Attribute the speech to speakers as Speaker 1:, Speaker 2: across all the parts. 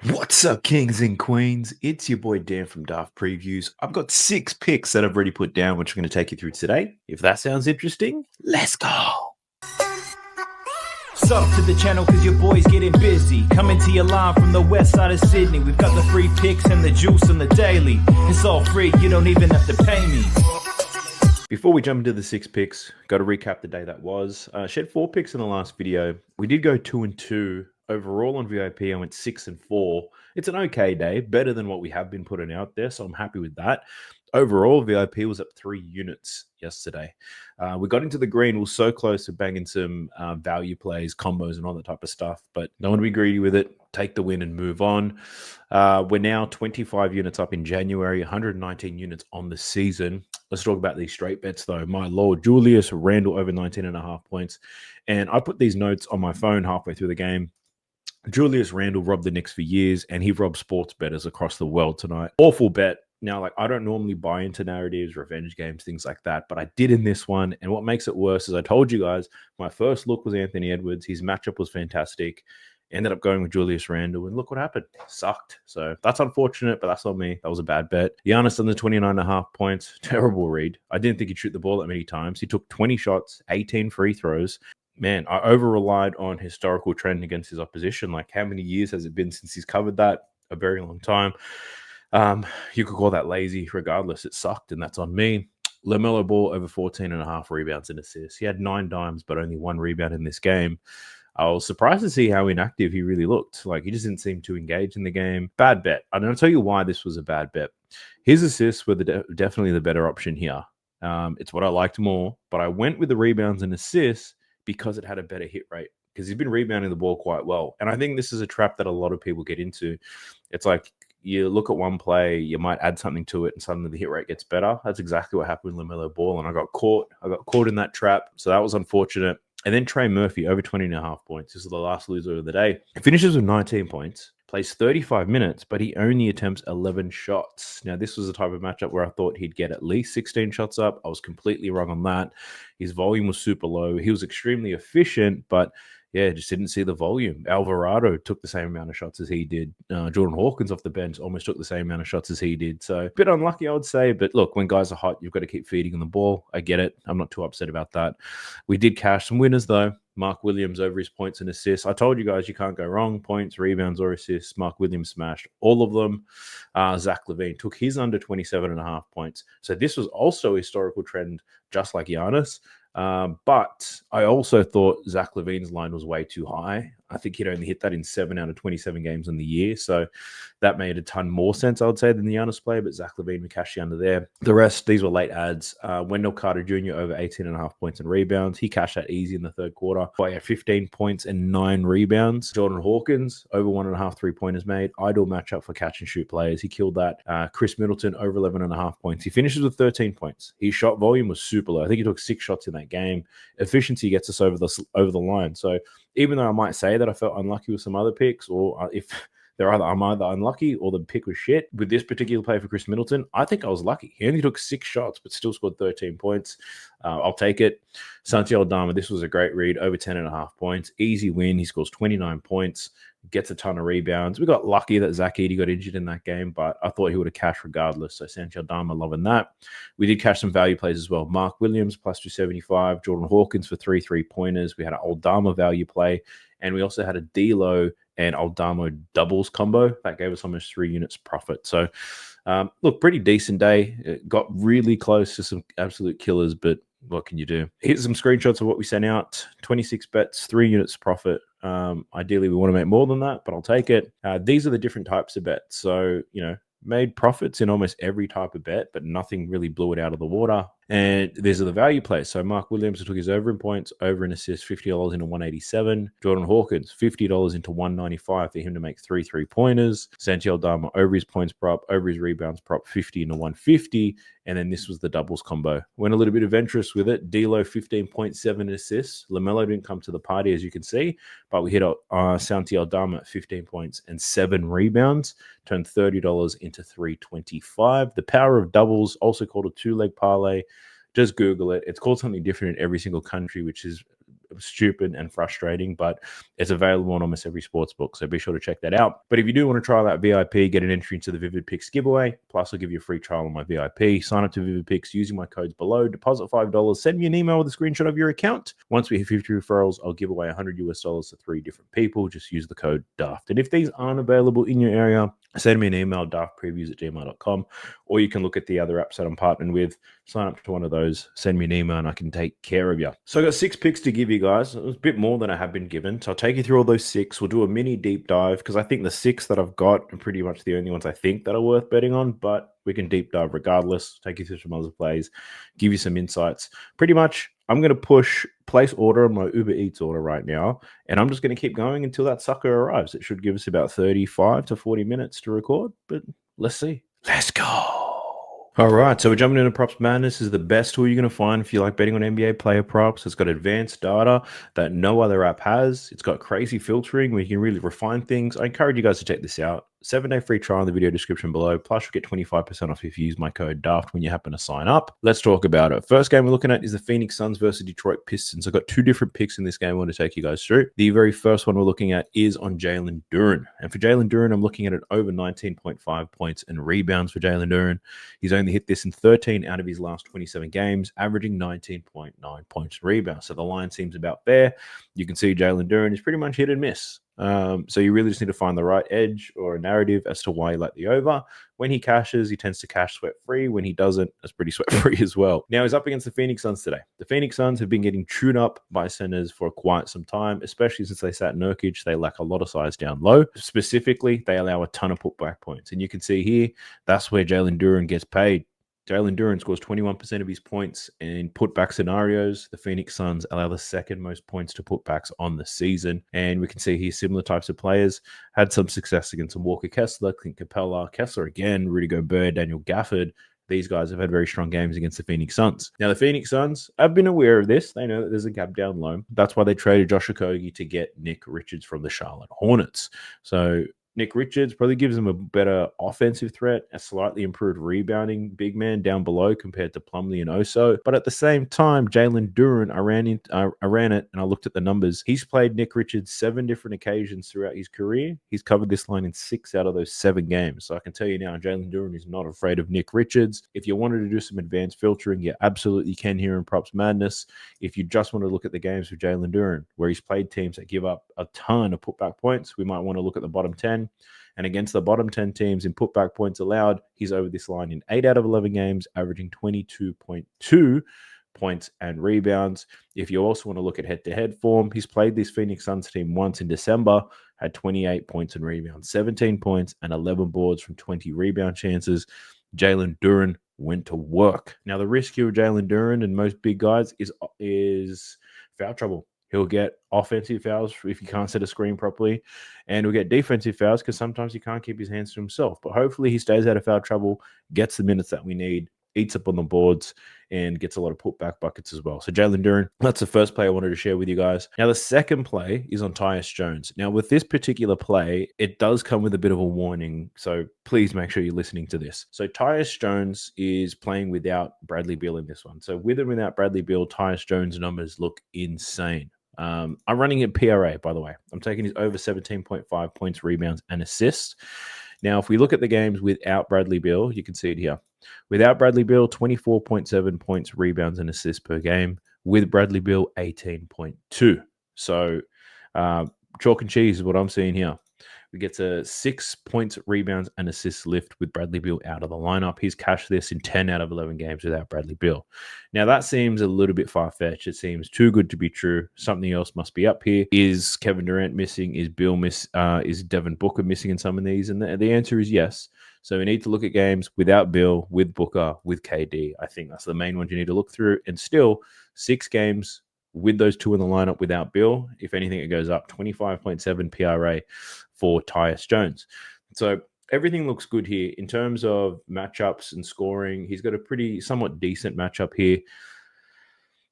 Speaker 1: What's up, kings and queens? It's your boy Dan from Daft Previews. I've got 6 picks that I've already put down, which I'm going to take you through today. If that sounds interesting, let's go.
Speaker 2: Sub to the channel cause your boy's getting busy. Coming to your line from the west side of Sydney. We've got the free picks and the juice on the daily. It's all free, you don't even have to pay me.
Speaker 1: Before we jump into the 6 picks, got to recap the day that was. She had 4 picks in the last video. We did go 2-2. Overall on VIP, I went 6-4. It's an okay day, better than what we have been putting out there, so I'm happy with that. Overall, VIP was up 3 units yesterday. We got into the green. We were so close to banging some value plays, combos, and all that type of stuff, but don't want to be greedy with it. Take the win and move on. We're now 25 units up in January, 119 units on the season. Let's talk about these straight bets, though. My lord, Julius Randle over 19.5 points. And I put these notes on my phone halfway through the game. Julius Randle robbed the Knicks for years, and he robbed sports bettors across the world tonight. Awful bet. Now, I don't normally buy into narratives, revenge games, things like that, but I did in this one. And what makes it worse is I told you guys, my first look was Anthony Edwards. His matchup was fantastic. Ended up going with Julius Randle, and look what happened. Sucked. So that's unfortunate, but that's on me. That was a bad bet. Giannis under 29.5 points. Terrible read. I didn't think he'd shoot the ball that many times. He took 20 shots, 18 free throws. Man, I over-relied on historical trend against his opposition. Like, how many years has it been since he's covered that? A very long time. You could call that lazy. Regardless, it sucked, and that's on me. LaMelo Ball over 14.5 rebounds and assists. He had 9 dimes, but only 1 rebound in this game. I was surprised to see how inactive he really looked. Like, he just didn't seem to engage in the game. Bad bet. I'm going to tell you why this was a bad bet. His assists were definitely the better option here. It's what I liked more, but I went with the rebounds and assists because it had a better hit rate, because he's been rebounding the ball quite well. And I think this is a trap that a lot of people get into. It's like you look at one play, you might add something to it, and suddenly the hit rate gets better. That's exactly what happened with LaMelo Ball, and I got caught in that trap. So that was unfortunate. And then Trey Murphy over 20.5 points. This is the last loser of the day. He finishes with 19 points. Plays 35 minutes, but he only attempts 11 shots. Now, this was the type of matchup where I thought he'd get at least 16 shots up. I was completely wrong on that. His volume was super low. He was extremely efficient, but yeah, just didn't see the volume. Alvarado took the same amount of shots as he did. Jordan Hawkins off the bench almost took the same amount of shots as he did. So a bit unlucky, I would say. But look, when guys are hot, you've got to keep feeding them the ball. I get it. I'm not too upset about that. We did cash some winners, though. Mark Williams over his points and assists. I told you guys you can't go wrong. Points, rebounds, or assists. Mark Williams smashed all of them. Zach LaVine took his under 27.5 points. So this was also a historical trend, just like Giannis. But I also thought Zach LaVine's line was way too high. I think he'd only hit that in 7 out of 27 games in the year. So that made a ton more sense, I would say, than the Giannis play. But Zach LaVine would cash the under there. The rest, these were late ads. Wendell Carter Jr. over 18.5 points and rebounds. He cashed that easy in the third quarter by 15 points and 9 rebounds. Jordan Hawkins over 1.5 3-pointers made. Ideal matchup for catch and shoot players. He killed that. Chris Middleton over 11.5 points. He finishes with 13 points. His shot volume was super low. I think he took 6 shots in that game. Efficiency gets us over the line. So even though I might say that I felt unlucky with some other picks, or if I'm either unlucky or the pick was shit, with this particular play for Chris Middleton, I think I was lucky. He only took 6 shots, but still scored 13 points. I'll take it. Santi Aldama, this was a great read, over 10.5 points. Easy win. He scores 29 points, gets a ton of rebounds. We got lucky that Zach Edey got injured in that game, but I thought he would have cashed regardless. So Santi Aldama, loving that. We did cash some value plays as well. Mark Williams, plus 275. Jordan Hawkins for 3 3-pointers. We had an Aldama value play, and we also had a D'Lo and Aldama doubles combo. That gave us almost 3 units profit. So, look, pretty decent day. It got really close to some absolute killers, but what can you do? Here's some screenshots of what we sent out. 26 bets, 3 units profit. Ideally, we want to make more than that, but I'll take it. These are the different types of bets. So, made profits in almost every type of bet, but nothing really blew it out of the water. And these are the value plays. So Mark Williams took his over in points, over in assists, $50 into 187. Jordan Hawkins, $50 into 195 for him to make 3 3-pointers. Santi Aldama over his points prop, over his rebounds prop, 50 into 150. And then this was the doubles combo. Went a little bit adventurous with it. D'Lo, 15.7 assists. LaMelo didn't come to the party, as you can see, but we hit Santi Aldama at 15 points and 7 rebounds. Turned $30 into 325. The power of doubles, also called a 2-leg parlay. Just Google it. It's called something different in every single country, which is stupid and frustrating, but it's available on almost every sports book. So be sure to check that out. But if you do want to try that VIP, get an entry into the Vivid Picks giveaway. Plus, I'll give you a free trial on my VIP. Sign up to Vivid Picks using my codes below. Deposit $5. Send me an email with a screenshot of your account. Once we hit 50 referrals, I'll give away $100 to 3 different people. Just use the code Daft. And if these aren't available in your area, send me an email, daftpreviews@gmail.com, or you can look at the other apps that I'm partnered with, sign up to one of those, send me an email, and I can take care of you. So I got 6 picks to give you guys. It was a bit more than I have been given. So I'll take you through all those 6. We'll do a mini deep dive because I think the 6 that I've got are pretty much the only ones I think that are worth betting on, but we can deep dive regardless, take you through some other plays, give you some insights. Pretty much, I'm going to push place order on my Uber Eats order right now, and I'm just going to keep going until that sucker arrives. It should give us about 35 to 40 minutes to record, but let's see. Let's go. All right, so we're jumping into Props Madness. This is the best tool you're going to find if you like betting on NBA player props. It's got advanced data that no other app has. It's got crazy filtering where you can really refine things. I encourage you guys to check this out. 7-day free trial in the video description below. Plus, you'll get 25% off if you use my code DAFT when you happen to sign up. Let's talk about it. First game we're looking at is the Phoenix Suns versus Detroit Pistons. I've got 2 different picks in this game I want to take you guys through. The very first one we're looking at is on Jalen Duren. And for Jalen Duren, I'm looking at it over 19.5 points and rebounds for Jalen Duren. He's only hit this in 13 out of his last 27 games, averaging 19.9 points and rebounds. So the line seems about fair. You can see Jalen Duren is pretty much hit and miss. So you really just need to find the right edge or a narrative as to why you like the over. When he cashes, he tends to cash sweat-free. When he doesn't, that's pretty sweat-free as well. Now, he's up against the Phoenix Suns today. The Phoenix Suns have been getting chewed up by centers for quite some time, especially since they sat Nurkic. They lack a lot of size down low. Specifically, they allow a ton of putback points. And you can see here, that's where Jalen Duren gets paid. Jalen Duren scores 21% of his points in putback scenarios. The Phoenix Suns allow the second most points to putbacks on the season. And we can see here similar types of players had some success against some Walker Kessler, Clint Capella, Kessler again, Rudy Gobert, Daniel Gafford. These guys have had very strong games against the Phoenix Suns. Now, the Phoenix Suns have been aware of this. They know that there's a gap down low. That's why they traded Josh Okogie to get Nick Richards from the Charlotte Hornets. So Nick Richards probably gives them a better offensive threat, a slightly improved rebounding big man down below compared to Plumlee and Oso. But at the same time, Jalen Duren, I ran it and I looked at the numbers. He's played Nick Richards 7 different occasions throughout his career. He's covered this line in 6 out of those 7 games. So I can tell you now, Jalen Duren is not afraid of Nick Richards. If you wanted to do some advanced filtering, you absolutely can here in Props Madness. If you just want to look at the games with Jalen Duren, where he's played teams that give up a ton of putback points, we might want to look at the bottom 10. And against the bottom 10 teams in putback points allowed, he's over this line in 8 out of 11 games, averaging 22.2 points and rebounds. If you also want to look at head-to-head form, he's played this Phoenix Suns team once in December, had 28 points and rebounds, 17 points and 11 boards from 20 rebound chances. Jalen Duren went to work. Now, the risk here with Jalen Duren and most big guys is foul trouble. He'll get offensive fouls if he can't set a screen properly, and he'll get defensive fouls because sometimes he can't keep his hands to himself. But hopefully he stays out of foul trouble, gets the minutes that we need, eats up on the boards, and gets a lot of putback buckets as well. So Jalen Duren, that's the first play I wanted to share with you guys. Now, the second play is on Tyus Jones. Now, with this particular play, it does come with a bit of a warning, so please make sure you're listening to this. So Tyus Jones is playing without Bradley Beal in this one. So with and without Bradley Beal, Tyus Jones' numbers look insane. I'm running it PRA, by the way. I'm taking his over 17.5 points, rebounds, and assists. Now, if we look at the games without Bradley Beal, you can see it here. Without Bradley Beal, 24.7 points, rebounds, and assists per game. With Bradley Beal, 18.2. So chalk and cheese is what I'm seeing here. We get a 6 points, rebounds, and assists lift with Bradley Beal out of the lineup. He's cashed this in 10 out of 11 games without Bradley Beal. Now, that seems a little bit far-fetched. It seems too good to be true. Something else must be up here. Is Kevin Durant missing? Is Bill is Devin Booker missing in some of these? And the answer is yes. So we need to look at games without Bill, with Booker, with KD. I think that's the main one you need to look through. And still, 6 games with those 2 in the lineup without Bill. If anything, it goes up 25.7 PRA for Tyus Jones. So everything looks good here in terms of matchups and scoring. He's got a pretty somewhat decent matchup here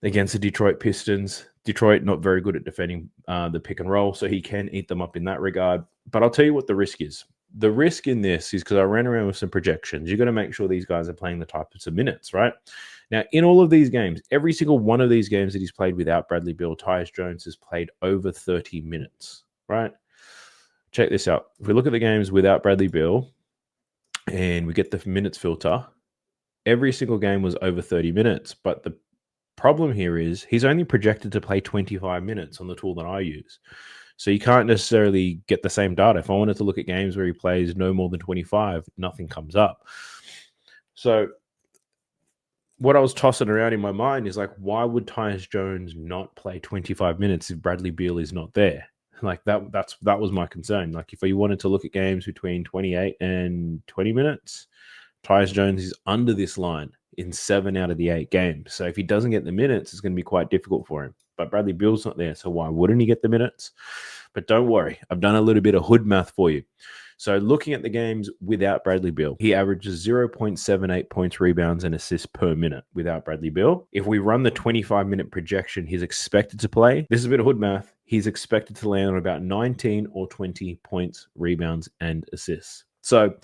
Speaker 1: against the Detroit Pistons. Detroit not very good at defending the pick and roll, so he can eat them up in that regard. But I'll tell you what the risk is. The risk in this is because I ran around with some projections. You've got to make sure these guys are playing the types of minutes, right? Now, in all of these games, every single one of these games that he's played without Bradley Beal, Tyus Jones has played over 30 minutes, right? Check this out. If we look at the games without Bradley Beal and we get the minutes filter, every single game was over 30 minutes. But the problem here is he's only projected to play 25 minutes on the tool that I use. So you can't necessarily get the same data. If I wanted to look at games where he plays no more than 25, nothing comes up. So what I was tossing around in my mind is like, why would Tyus Jones not play 25 minutes if Bradley Beal is not there? Like that was my concern. Like if you wanted to look at games between 28 and 20 minutes, Tyus Jones is under this line in 7 out of the 8 games. So if he doesn't get the minutes, it's going to be quite difficult for him. But Bradley Beal's not there, so why wouldn't he get the minutes? But don't worry, I've done a little bit of hood math for you. So looking at the games without Bradley Beal, he averages 0.78 points, rebounds, and assists per minute without Bradley Beal. If we run the 25-minute projection he's expected to play, this is a bit of hood math, he's expected to land on about 19 or 20 points, rebounds, and assists. So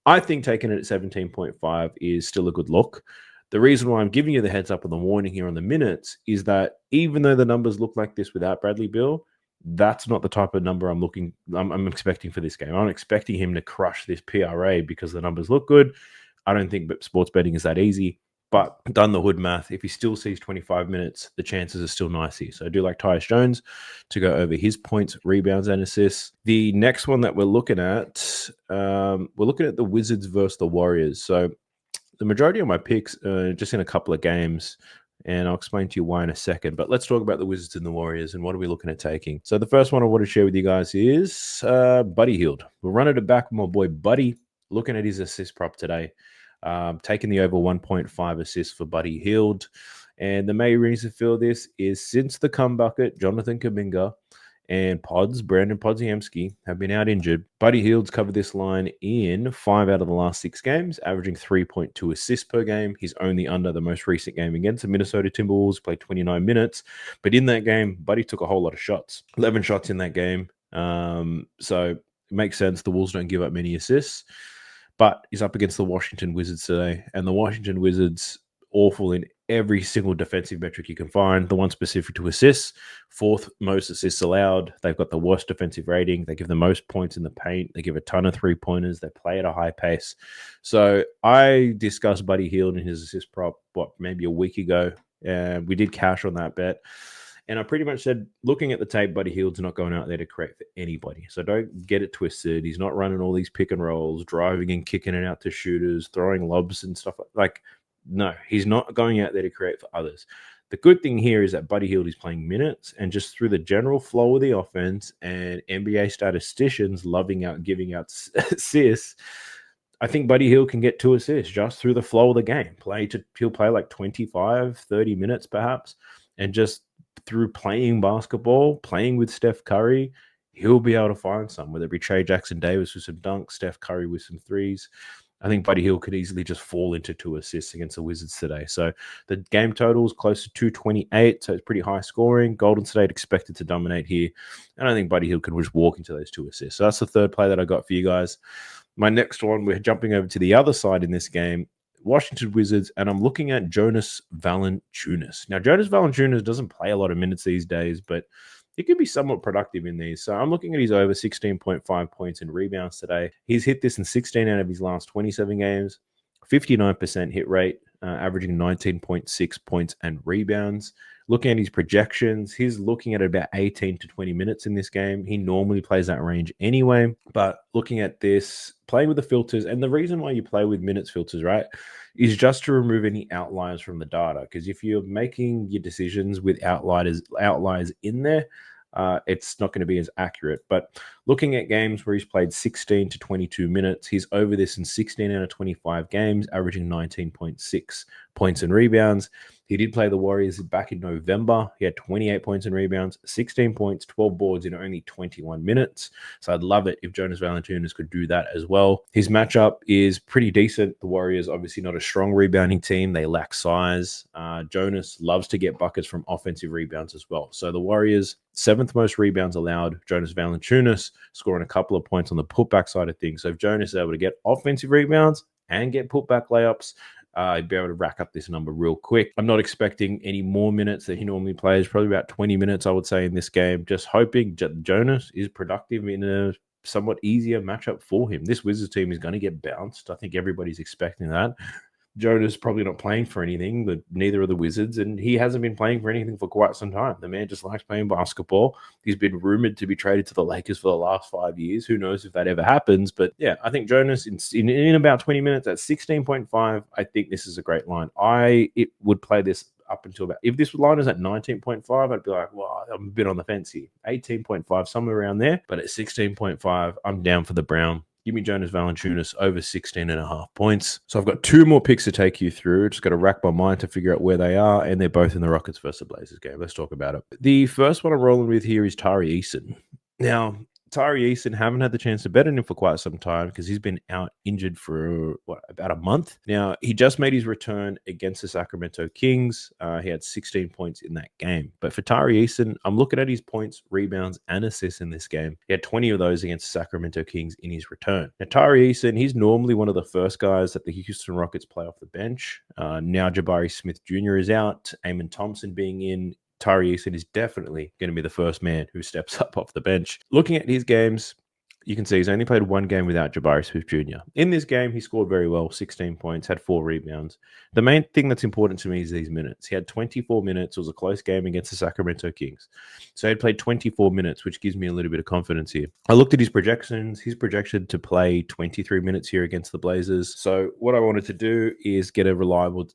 Speaker 1: I think taking it at 17.5 is still a good look. The reason why I'm giving you the heads up and the warning here on the minutes is that even though the numbers look like this without Bradley Beal, that's not the type of number I'm expecting for this game. I'm expecting him to crush this PRA because the numbers look good. I don't think sports betting is that easy, but done the hood math. If he still sees 25 minutes, the chances are still nice here. So I do like Tyus Jones to go over his points, rebounds, and assists. The next one that we're looking at the Wizards versus the Warriors. So the majority of my picks just in a couple of games, and I'll explain to you why in a second. But let's talk about the Wizards and the Warriors and what are we looking at taking. So the first one I want to share with you guys is Buddy Hield. We're running it back with my boy Buddy, looking at his assist prop today. Taking the over 1.5 assists for Buddy Hield. And the main reason for this is since the come bucket, Jonathan Kuminga and Brandon Podziemski have been out injured. Buddy Hield's covered this line in 5 out of the last 6 games, averaging 3.2 assists per game. He's only under the most recent game against the Minnesota Timberwolves, played 29 minutes. But in that game, Buddy took a whole lot of shots, 11 shots in that game. So it makes sense. The Wolves don't give up many assists. But he's up against the Washington Wizards today. And the Washington Wizards, awful in every single defensive metric you can find. The one specific to assists, 4th most assists allowed. They've got the worst defensive rating. They give the most points in the paint. They give a ton of 3-pointers. They play at a high pace. So I discussed Buddy Hield in his assist prop, maybe a week ago. We did cash on that bet. And I pretty much said, looking at the tape, Buddy Hield's not going out there to create for anybody. So don't get it twisted. He's not running all these pick and rolls, driving and kicking it out to shooters, throwing lobs and stuff like no, he's not going out there to create for others. The good thing here is that Buddy Hield is playing minutes, and just through the general flow of the offense and NBA statisticians giving out assists, I think Buddy Hield can get 2 assists just through the flow of the game. He'll play like 25, 30 minutes perhaps, and just through playing basketball, playing with Steph Curry, he'll be able to find some, whether it be Trey Jackson-Davis with some dunks, Steph Curry with some threes. I think Buddy Hield could easily just fall into 2 assists against the Wizards today. So the game total is close to 228, so it's pretty high scoring. Golden State expected to dominate here, and I think Buddy Hield can just walk into those 2 assists. So that's the third play that I got for you guys. My next one, we're jumping over to the other side in this game, Washington Wizards, and I'm looking at Jonas Valanciunas. Now, Jonas Valanciunas doesn't play a lot of minutes these days, but he could be somewhat productive in these. So I'm looking at his over 16.5 points and rebounds today. He's hit this in 16 out of his last 27 games, 59% hit rate, averaging 19.6 points and rebounds. Looking at his projections, he's looking at about 18 to 20 minutes in this game. He normally plays that range anyway. But looking at this, playing with the filters, and the reason why you play with minutes filters, right, is just to remove any outliers from the data. Because if you're making your decisions with outliers in there, it's not going to be as accurate. But looking at games where he's played 16 to 22 minutes, he's over this in 16 out of 25 games, averaging 19.6 points and rebounds. He did play the Warriors back in November. He had 28 points and rebounds, 16 points, 12 boards in only 21 minutes. So I'd love it if Jonas Valanciunas could do that as well. His matchup is pretty decent. The Warriors, obviously not a strong rebounding team. They lack size. Jonas loves to get buckets from offensive rebounds as well. So the Warriors, 7th most rebounds allowed. Jonas Valanciunas scoring a couple of points on the putback side of things. So if Jonas is able to get offensive rebounds and get putback layups, he'd be able to rack up this number real quick. I'm not expecting any more minutes that he normally plays, probably about 20 minutes, I would say, in this game. Just hoping Jonas is productive in a somewhat easier matchup for him. This Wizards team is going to get bounced. I think everybody's expecting that. Jonas probably not playing for anything, but neither are the Wizards, and he hasn't been playing for anything for quite some time. The man just likes playing basketball. He's been rumored to be traded to the Lakers for the last 5 years. Who knows if that ever happens? But yeah, I think Jonas in about 20 minutes at 16.5, I think this is a great line. It would play this up until about, if this line is at 19.5, I'd be like, well, I'm a bit on the fence here. 18.5, somewhere around there. But at 16.5, I'm down for the Brown. Give me Jonas Valanciunas over 16.5 points. So I've got 2 more picks to take you through. Just got to rack my mind to figure out where they are, and they're both in the Rockets versus the Blazers game. Let's talk about it. The first one I'm rolling with here is Tari Eason. Now, Tari Eason, haven't had the chance to bet on him for quite some time because he's been out injured for about a month. Now, he just made his return against the Sacramento Kings. He had 16 points in that game. But for Tari Eason, I'm looking at his points, rebounds, and assists in this game. He had 20 of those against the Sacramento Kings in his return. Now, Tari Eason, he's normally one of the first guys that the Houston Rockets play off the bench. Now Jabari Smith Jr. is out, Amon Thompson being in. Tari Eason is definitely going to be the first man who steps up off the bench. Looking at his games, you can see he's only played 1 game without Jabari Smith Jr. In this game, he scored very well, 16 points, had 4 rebounds. The main thing that's important to me is these minutes. He had 24 minutes. It was a close game against the Sacramento Kings. So he played 24 minutes, which gives me a little bit of confidence here. I looked at his projections. He's projected to play 23 minutes here against the Blazers. So what I wanted to do is get a reliable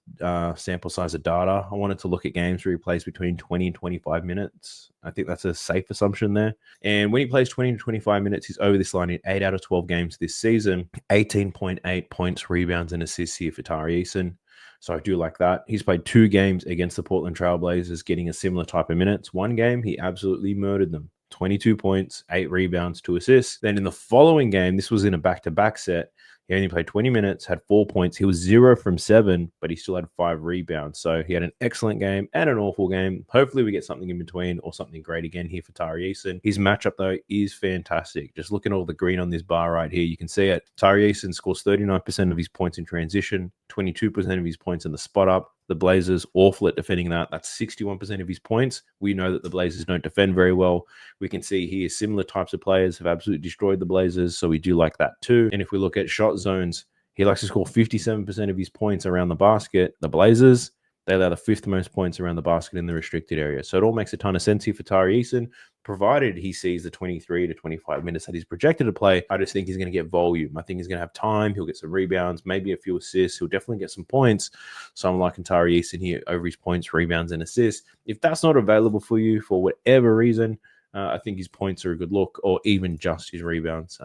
Speaker 1: sample size of data. I wanted to look at games where he plays between 20 and 25 minutes. I think that's a safe assumption there. And when he plays 20 to 25 minutes, he's over this line in 8 out of 12 games this season. 18.8 points, rebounds, and assists here for Tari Eason. So I do like that. He's played 2 games against the Portland Trail Blazers, getting a similar type of minutes. 1 game, he absolutely murdered them. 22 points, 8 rebounds, 2 assists. Then in the following game, this was in a back-to-back set. He only played 20 minutes, had 4 points. He was 0 from 7, but he still had 5 rebounds. So he had an excellent game and an awful game. Hopefully we get something in between or something great again here for Tari Eason. His matchup, though, is fantastic. Just look at all the green on this bar right here. You can see it. Tari Eason scores 39% of his points in transition, 22% of his points in the spot up. The Blazers awful at defending that. That's 61% of his points. We know that the Blazers don't defend very well. We can see here similar types of players have absolutely destroyed the Blazers, so we do like that too. And if we look at shot zones, he likes to score 57% of his points around the basket. The Blazers, they allow the 5th most points around the basket in the restricted area. So it all makes a ton of sense here for Tari Eason, provided he sees the 23 to 25 minutes that he's projected to play. I just think he's going to get volume. I think he's going to have time. He'll get some rebounds, maybe a few assists. He'll definitely get some points. So I'm liking Tari Eason here over his points, rebounds, and assists. If that's not available for you for whatever reason, I think his points are a good look, or even just his rebounds.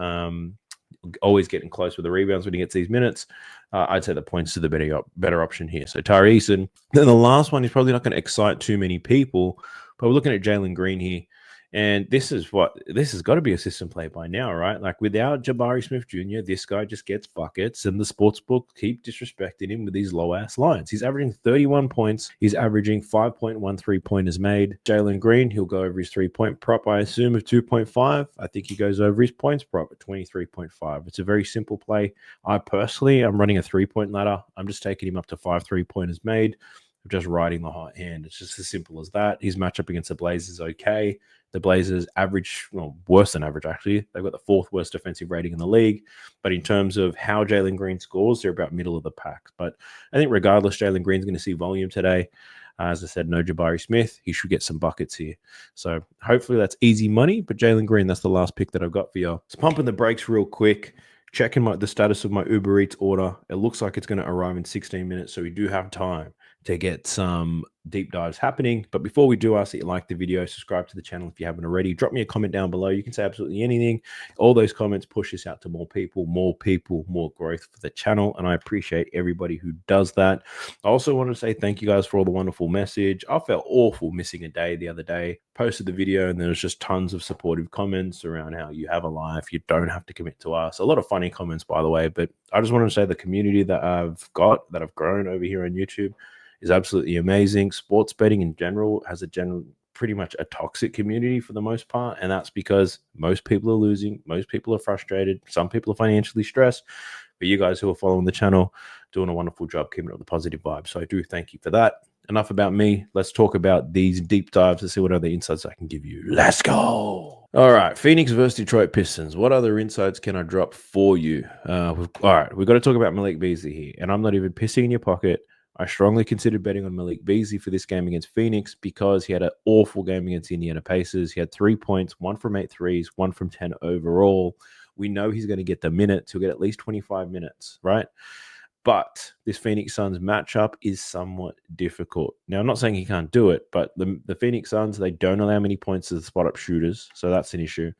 Speaker 1: Always getting close with the rebounds when he gets these minutes. I'd say the points to the better option here. So Tari Eason. Then the last one is probably not going to excite too many people, but we're looking at Jalen Green here. And this has got to be a system play by now, right? Like without Jabari Smith Jr., this guy just gets buckets, and the sportsbook keep disrespecting him with these low-ass lines. He's averaging 31 points. He's averaging 5.13 pointers made. Jalen Green, he'll go over his 3-point prop, I assume, of 2.5. I think he goes over his points prop at 23.5. It's a very simple play. I personally, I'm running a 3-point ladder. I'm just taking him up to 5 3-pointers made. I'm just riding the hot hand. It's just as simple as that. His matchup against the Blazers is okay. The Blazers average, well, worse than average, actually. They've got the 4th worst defensive rating in the league. But in terms of how Jalen Green scores, they're about middle of the pack. But I think regardless, Jalen Green's going to see volume today. As I said, no Jabari Smith. He should get some buckets here. So hopefully that's easy money. But Jalen Green, that's the last pick that I've got for you. Just pumping the brakes real quick. Checking the status of my Uber Eats order. It looks like it's going to arrive in 16 minutes. So we do have time to get some deep dives happening. But before we do, ask that you like the video, subscribe to the channel if you haven't already. Drop me a comment down below. You can say absolutely anything. All those comments push this out to more people, more growth for the channel. And I appreciate everybody who does that. I also want to say thank you guys for all the wonderful message. I felt awful missing a day the other day. Posted the video and there was just tons of supportive comments around how you have a life. You don't have to commit to us. A lot of funny comments, by the way. But I just want to say the community that I've grown over here on YouTube is absolutely amazing. Sports betting in general has pretty much a toxic community for the most part, and that's because most people are losing, most people are frustrated, some people are financially stressed. But you guys who are following the channel doing a wonderful job keeping up the positive vibe. So I do thank you for that. Enough about me. Let's talk about these deep dives to see what other insights I can give you. Let's go. All right, Phoenix versus Detroit Pistons. What other insights can I drop for you? All right, we've got to talk about Malik Beasley here, and I'm not even pissing in your pocket. I strongly considered betting on Malik Beasley for this game against Phoenix because he had an awful game against Indiana Pacers. He had 3 points, 1 from 8 threes, 1 from 10 overall. We know he's going to get the minutes. He'll get at least 25 minutes, right? But this Phoenix Suns matchup is somewhat difficult. Now, I'm not saying he can't do it, but the Phoenix Suns, they don't allow many points to the spot-up shooters, so that's an issue.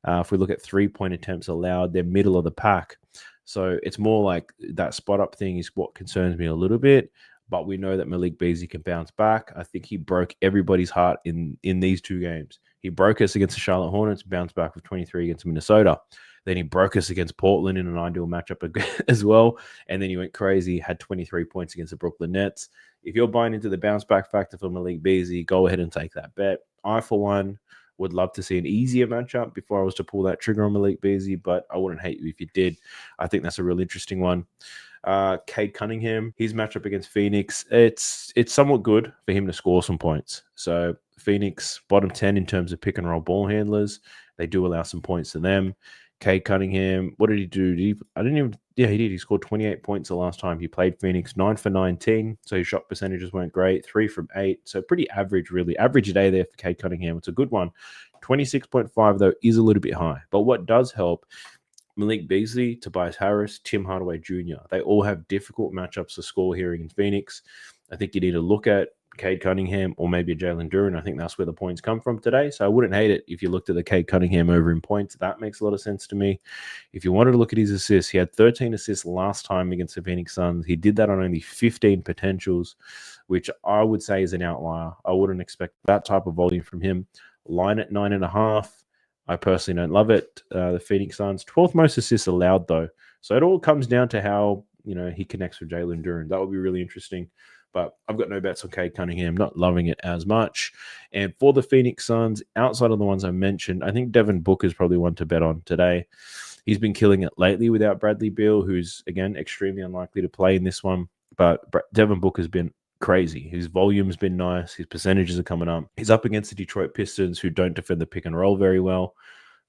Speaker 1: If we look at three-point attempts allowed, they're middle of the pack. So it's more like that spot-up thing is what concerns me a little bit, but we know that Malik Beasley can bounce back. I think he broke everybody's heart in these 2 games. He broke us against the Charlotte Hornets, bounced back with 23 against Minnesota. Then he broke us against Portland in an ideal matchup as well. And then he went crazy, had 23 points against the Brooklyn Nets. If you're buying into the bounce back factor for Malik Beasley, go ahead and take that bet. I, for one, would love to see an easier matchup before I was to pull that trigger on Malik Beasley, but I wouldn't hate you if you did. I think that's a real interesting one. Cade Cunningham, his matchup against Phoenix, it's somewhat good for him to score some points. So Phoenix, bottom 10 in terms of pick and roll ball handlers. They do allow some points to them. Cade Cunningham, what did he do? He did. He scored 28 points the last time he played Phoenix, 9 for 19. So his shot percentages weren't great, 3 from 8. So pretty average, really. Average day there for Cade Cunningham. It's a good one. 26.5, though, is a little bit high. But what does help, Malik Beasley, Tobias Harris, Tim Hardaway Jr., they all have difficult matchups to score here in Phoenix. I think you need to look at Cade Cunningham or maybe a Jalen Duren. I think that's where the points come from today. So I wouldn't hate it if you looked at the Cade Cunningham over in points. That makes a lot of sense to me. If you wanted to look at his assists, he had 13 assists last time against the Phoenix Suns. He did that on only 15 potentials, which I would say is an outlier. I wouldn't expect that type of volume from him. Line at 9.5. I personally don't love it. The Phoenix Suns, 12th most assists allowed, though. So it all comes down to how he connects with Jalen Duren. That would be really interesting. But I've got no bets on Cade Cunningham, not loving it as much. And for the Phoenix Suns, outside of the ones I mentioned, I think Devin Booker is probably one to bet on today. He's been killing it lately without Bradley Beal, who's, again, extremely unlikely to play in this one. But Devin Booker's been crazy. His volume's been nice. His percentages are coming up. He's up against the Detroit Pistons, who don't defend the pick and roll very well.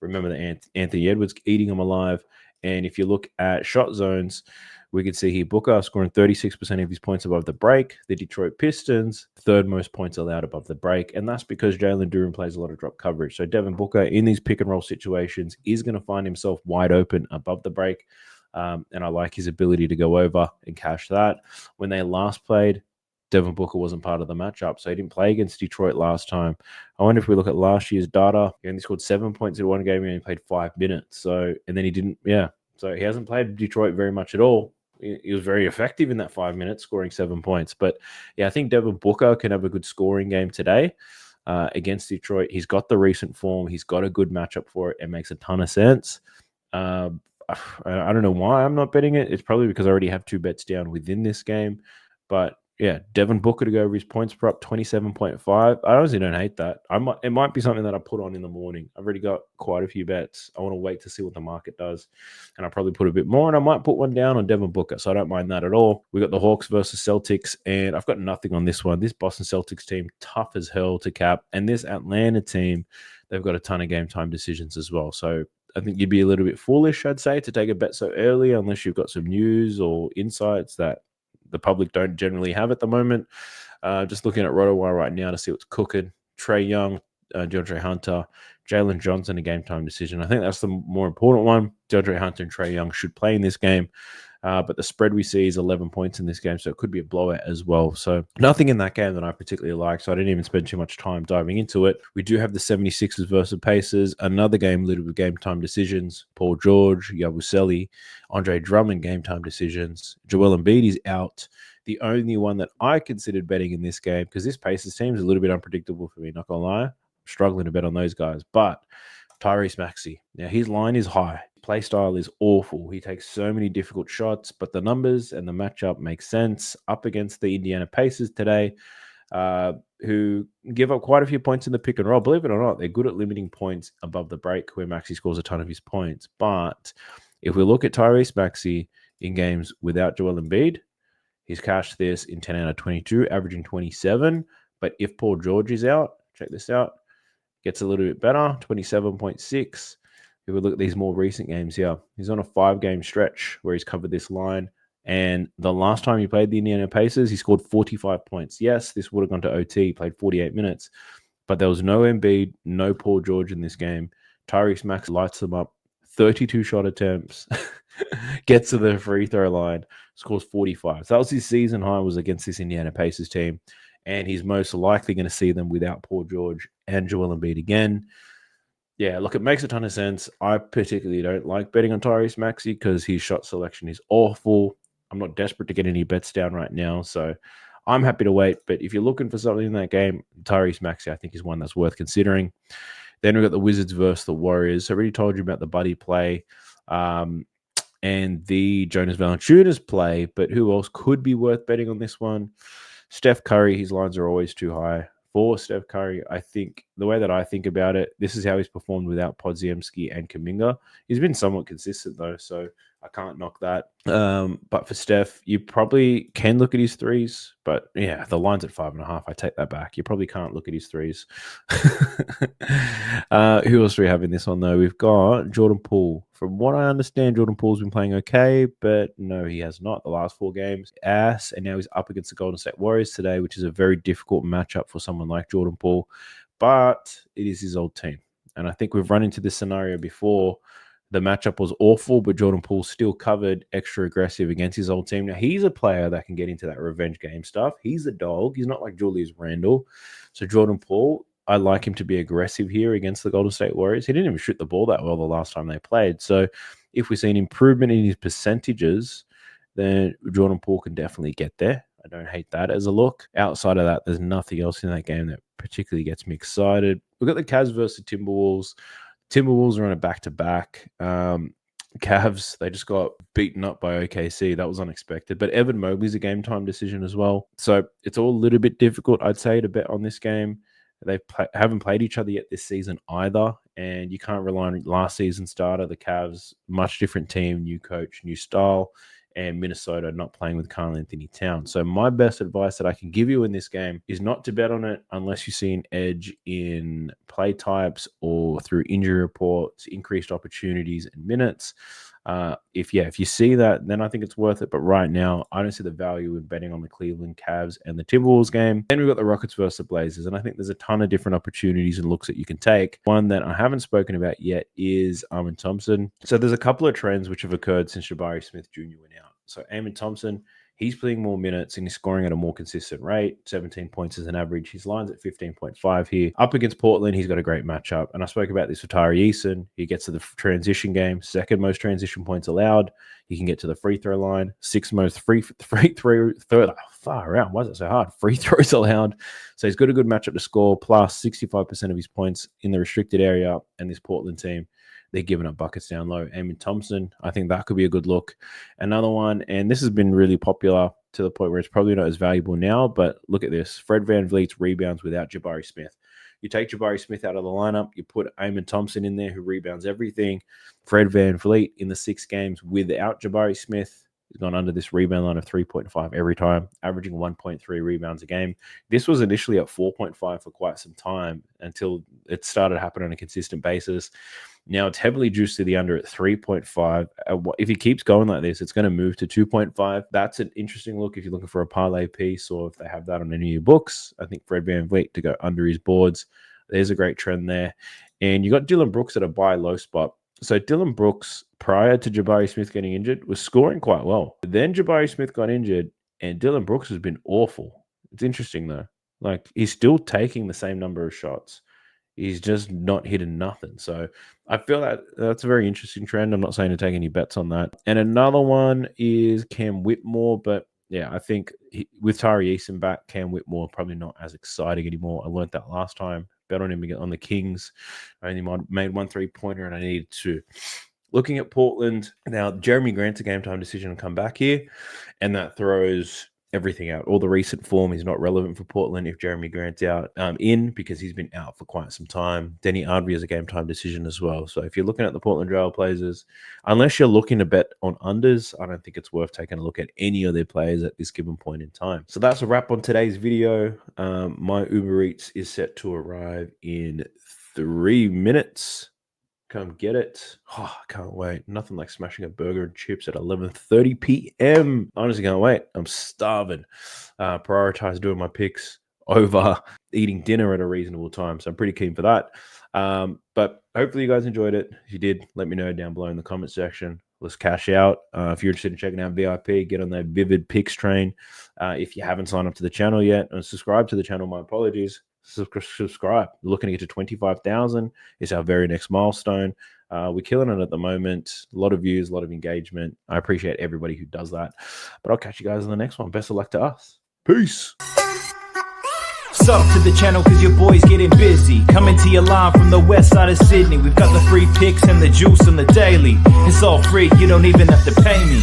Speaker 1: Remember that Anthony Edwards eating them alive. And if you look at shot zones, we can see here Booker scoring 36% of his points above the break. The Detroit Pistons, 3rd most points allowed above the break. And that's because Jalen Duren plays a lot of drop coverage. So Devin Booker in these pick and roll situations is going to find himself wide open above the break. And I like his ability to go over and cash that. When they last played, Devin Booker wasn't part of the matchup, so he didn't play against Detroit last time. I wonder if we look at last year's data, he only scored 7 points in one game and he only played 5 minutes. So he hasn't played Detroit very much at all. He was very effective in that 5 minutes, scoring 7 points. But yeah, I think Devin Booker can have a good scoring game today against Detroit. He's got the recent form. He's got a good matchup for it. It makes a ton of sense. I don't know why I'm not betting it. It's probably because I already have 2 bets down within this game. But yeah, Devin Booker to go over his points per up 27.5. I honestly don't hate that. It might be something that I put on in the morning. I've already got quite a few bets. I want to wait to see what the market does. And I'll probably put a bit more, and I might put one down on Devin Booker. So I don't mind that at all. We got the Hawks versus Celtics, and I've got nothing on this one. This Boston Celtics team, tough as hell to cap. And this Atlanta team, they've got a ton of game time decisions as well. So I think you'd be a little bit foolish, I'd say, to take a bet so early unless you've got some news or insights that the public don't generally have at the moment. Just looking at RotoWire right now to see what's cooking. Trae Young, DeAndre Hunter, Jalen Johnson, a game time decision. I think that's the more important one. DeAndre Hunter and Trae Young should play in this game. But the spread we see is 11 points in this game, so it could be a blowout as well. So nothing in that game that I particularly like, so I didn't even spend too much time diving into it. We do have the 76ers versus Pacers, another game littered with game time decisions. Paul George, Yabusele, Andre Drummond, game time decisions. Joel Embiid is out. The only one that I considered betting in this game, because this Pacers team is a little bit unpredictable for me, not going to lie. I'm struggling to bet on those guys, but Tyrese Maxey. Now, his line is high. Play style is awful. He takes so many difficult shots, but the numbers and the matchup make sense. Up against the Indiana Pacers today, who give up quite a few points in the pick and roll. Believe it or not, they're good at limiting points above the break, where Maxey scores a ton of his points. But if we look at Tyrese Maxey in games without Joel Embiid, He's cashed this in 10 out of 22, averaging 27. But if Paul George is out, check this out, gets a little bit better, 27.6. If we look at these more recent games here, he's on a 5-game stretch where he's covered this line. And the last time he played the Indiana Pacers, he scored 45 points. Yes, this would have gone to OT. He played 48 minutes. But there was no Embiid, no Paul George in this game. Tyrese Maxey lights them up. 32 shot attempts. Gets to the free throw line. Scores 45. So that was his season high, was against this Indiana Pacers team. And he's most likely going to see them without Paul George and Joel Embiid again. Yeah, look, it makes a ton of sense. I particularly don't like betting on Tyrese Maxey because his shot selection is awful. I'm not desperate to get any bets down right now, so I'm happy to wait. But if you're looking for something in that game, Tyrese Maxey, I think, is one that's worth considering. Then we've got the Wizards versus the Warriors. I already told you about the Buddy play and the Jonas Valanciunas play, but who else could be worth betting on this one? Steph Curry, his lines are always too high. For Steph Curry, I think the way that I think about it, this is how he's performed without Podziemski and Kuminga. He's been somewhat consistent though, so I can't knock that. But for Steph, you probably can look at his threes, but yeah, the line's at 5.5. I take that back. You probably can't look at his threes. Who else do we have in this one though? We've got Jordan Poole. From what I understand, Jordan Poole's been playing okay, but no, he has not. The last 4 games, ass, and now he's up against the Golden State Warriors today, which is a very difficult matchup for someone like Jordan Poole. But it is his old team, and I think we've run into this scenario before. The matchup was awful, but Jordan Poole still covered extra aggressive against his old team. Now, he's a player that can get into that revenge game stuff. He's a dog. He's not like Julius Randle. So Jordan Poole, I like him to be aggressive here against the Golden State Warriors. He didn't even shoot the ball that well the last time they played. So if we see an improvement in his percentages, then Jordan Poole can definitely get there. I don't hate that as a look. Outside of that, there's nothing else in that game that particularly gets me excited. We've got the Cavs versus Timberwolves. Timberwolves are on a back-to-back. Cavs, they just got beaten up by OKC. That was unexpected. But Evan Mobley's a game-time decision as well. So it's all a little bit difficult, I'd say, to bet on this game. They haven't played each other yet this season either, and you can't rely on last season's starter. The Cavs, much different team, new coach, new style, and Minnesota not playing with Karl-Anthony Towns. So my best advice that I can give you in this game is not to bet on it unless you see an edge in play types or through injury reports, increased opportunities and minutes. If you see that, then I think it's worth it. But right now, I don't see the value in betting on the Cleveland Cavs and the Timberwolves game. Then we've got the Rockets versus the Blazers, and I think there's a ton of different opportunities and looks that you can take. One that I haven't spoken about yet is Amen Thompson. So there's a couple of trends which have occurred since Jabari Smith Jr. went out. So Amen Thompson, he's playing more minutes and he's scoring at a more consistent rate. 17 points as an average. His line's at 15.5 here. Up against Portland, he's got a great matchup. And I spoke about this with Tari Eason. He gets to the transition game, second most transition points allowed. He can get to the free throw line, sixth most free throw. Far out. Why is it so hard? Free throws allowed. So he's got a good matchup to score, plus 65% of his points in the restricted area. And this Portland team, they're giving up buckets down low. Amen Thompson, I think that could be a good look. Another one, and this has been really popular to the point where it's probably not as valuable now, but look at this. Fred VanVleet's rebounds without Jabari Smith. You take Jabari Smith out of the lineup, you put Amen Thompson in there who rebounds everything. Fred VanVleet in the 6 games without Jabari Smith, he's gone under this rebound line of 3.5 every time, averaging 1.3 rebounds a game. This was initially at 4.5 for quite some time until it started happening on a consistent basis. Now it's heavily juiced to the under at 3.5. If he keeps going like this, it's going to move to 2.5. That's an interesting look if you're looking for a parlay piece or if they have that on any of your books. I think Fred VanVleet to go under his boards. There's a great trend there. And you got Dylan Brooks at a buy low spot. So Dylan Brooks, prior to Jabari Smith getting injured, was scoring quite well. Then Jabari Smith got injured, and Dylan Brooks has been awful. It's interesting, though. Like, he's still taking the same number of shots. He's just not hitting nothing. So I feel that that's a very interesting trend. I'm not saying to take any bets on that. And another one is Cam Whitmore. But, yeah, I think with Tari Eason back, Cam Whitmore probably not as exciting anymore. I learned that last time. Bet on him again on the Kings. I only made 1 3-pointer and I needed 2. Looking at Portland, now Jeremy Grant's a game time decision to come back here, and that throws everything out. All the recent form is not relevant for Portland if Jeremy Grant's out because he's been out for quite some time. Denny Ardby is a game time decision as well. So if you're looking at the Portland Trailblazers, unless you're looking to bet on unders, I don't think it's worth taking a look at any of their players at this given point in time. So that's a wrap on today's video. My Uber Eats is set to arrive in 3 minutes. Come get it. Oh, I can't wait. Nothing like smashing a burger and chips at 11:30 p.m. Honestly, can't wait. I'm starving. Prioritize doing my picks over eating dinner at a reasonable time. So I'm pretty keen for that. But hopefully you guys enjoyed it. If you did, let me know down below in the comment section. Let's cash out. If you're interested in checking out VIP, get on that Vivid Picks train. If you haven't signed up to the channel yet and subscribe to the channel, my apologies. Subscribe. We're looking to get to 25,000 is our very next milestone. We're killing it at the moment. A lot of views, a lot of engagement. I appreciate everybody who does that. But I'll catch you guys in the next one. Best of luck to us. Peace.
Speaker 2: Sub to the channel cause your boy's getting busy. Coming to your line from the west side of Sydney. We've got the free picks and the juice on the daily. It's all free, you don't even have to pay me.